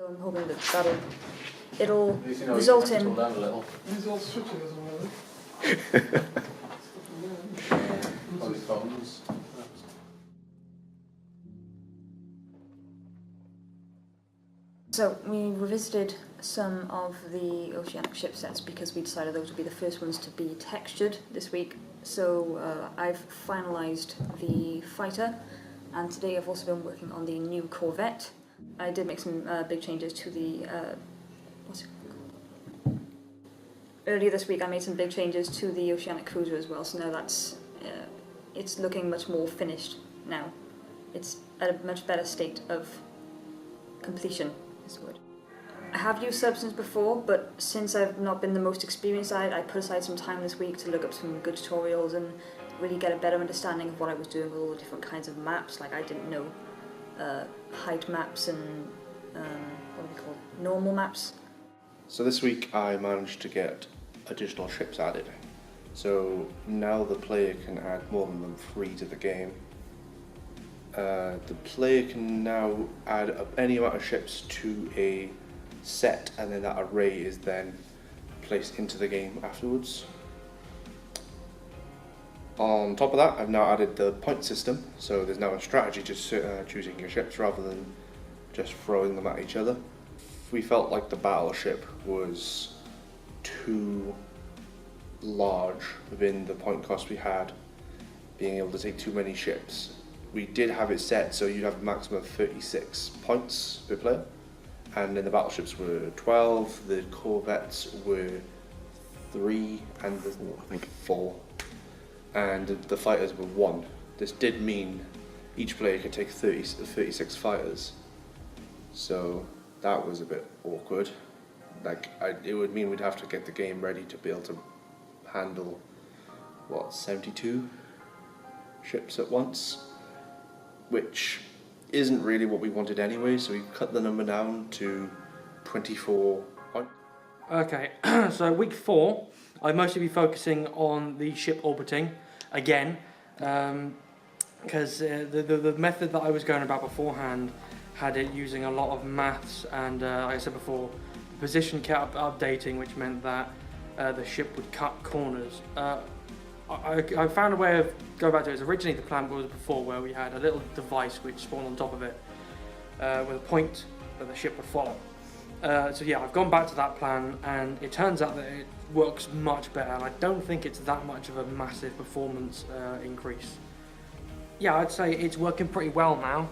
I'm hoping that it'll result in... Down a little. These all switching as well, All these phones. So we revisited some of the oceanic ship sets because we decided those would be the first ones to be textured this week. So I've finalised the fighter, and today I've also been working on the new corvette. I did make some big changes to the... Earlier this week I made some big changes to the oceanic cruiser as well, so now that's... it's looking much more finished now. It's at a much better state of completion. I have used Substance before, but since I've not been the most experienced at it, I put aside some time this week to look up some good tutorials and really get a better understanding of what I was doing with all the different kinds of maps. Like, I didn't know height maps and what are they called? Normal maps. So this week I managed to get additional ships added. So now the player can add more than 3 to the game. The player can now add any amount of ships to a set, and then that array is then placed into the game afterwards. On top of that, I've now added the point system, so there's now a strategy to choosing your ships rather than just throwing them at each other. We felt like the battleship was too large within the point cost we had, being able to take too many ships. We did have it set so you'd have a maximum of 36 points per player, and then the battleships were 12, the corvettes were 3, and the 4, and the fighters were 1. This did mean each player could take 36 fighters, so that was a bit awkward. It would mean we'd have to get the game ready to be able to handle, 72 ships at once, which isn't really what we wanted anyway, so we cut the number down to 24 points. Okay, so week 4, I'd mostly be focusing on the ship orbiting again, because the method that I was going about beforehand had it using a lot of maths, and like I said before, the position kept updating, which meant that the ship would cut corners. I found a way of going back to it. Originally the plan was before, where we had a little device which spawned on top of it with a point that the ship would follow. So yeah, I've gone back to that plan, and it turns out that it works much better, and I don't think it's that much of a massive performance increase. Yeah, I'd say it's working pretty well now,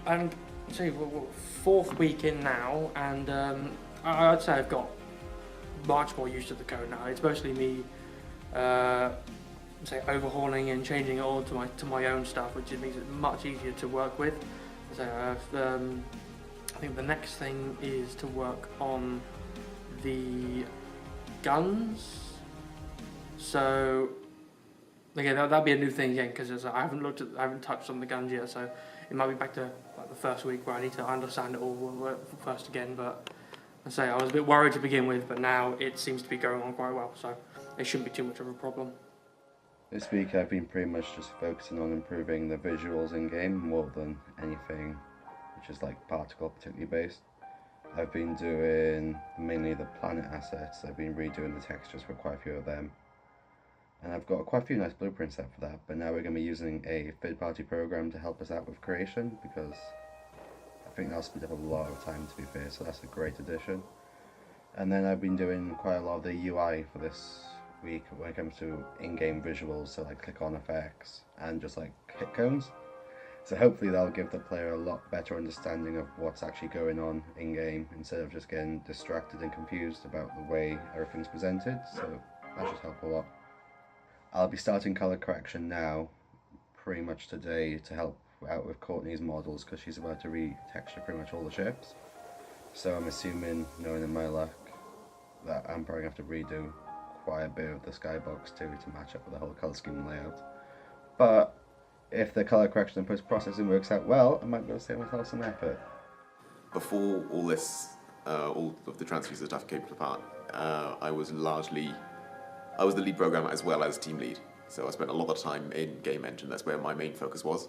and so we're 4th week in now, and I'd say I've got much more used to the code now. It's mostly me overhauling and changing it all to my own stuff, which makes it much easier to work with. So I think the next thing is to work on the guns. So again, that'll be a new thing again, because I haven't touched on the guns yet. So it might be back to like the first week where I need to understand it all first again. But I was a bit worried to begin with, but now it seems to be going on quite well. So it shouldn't be too much of a problem. This week I've been pretty much just focusing on improving the visuals in game more than anything which is like particle particularly based. I've been doing mainly the planet assets. I've been redoing the textures for quite a few of them, and I've got quite a few nice blueprints set for that, but now we're going to be using a third-party program to help us out with creation, because I think that'll speed up a lot of time, to be fair, so that's a great addition. And then I've been doing quite a lot of the UI for this week when it comes to in-game visuals, so like click on effects and just like hit cones. So hopefully that'll give the player a lot better understanding of what's actually going on in-game, instead of just getting distracted and confused about the way everything's presented, so that should help a lot. I'll be starting colour correction now, pretty much today, to help out with Courtney's models, because she's about to re-texture pretty much all the ships. So I'm assuming, knowing in my luck, that I'm probably going to have to redo quite a bit of the skybox too to match up with the whole colour scheme layout. But if the colour correction and post-processing works out well, I might be able to save myself some effort. Before all this, all of the Tranzfuser stuff came apart, I was the lead programmer as well as team lead. So I spent a lot of time in Game Engine. That's where my main focus was.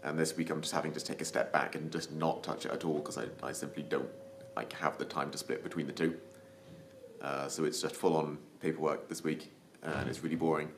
And this week I'm just having to take a step back and just not touch it at all because I simply don't like have the time to split between the two. So it's just full on paperwork this week, and it's really boring.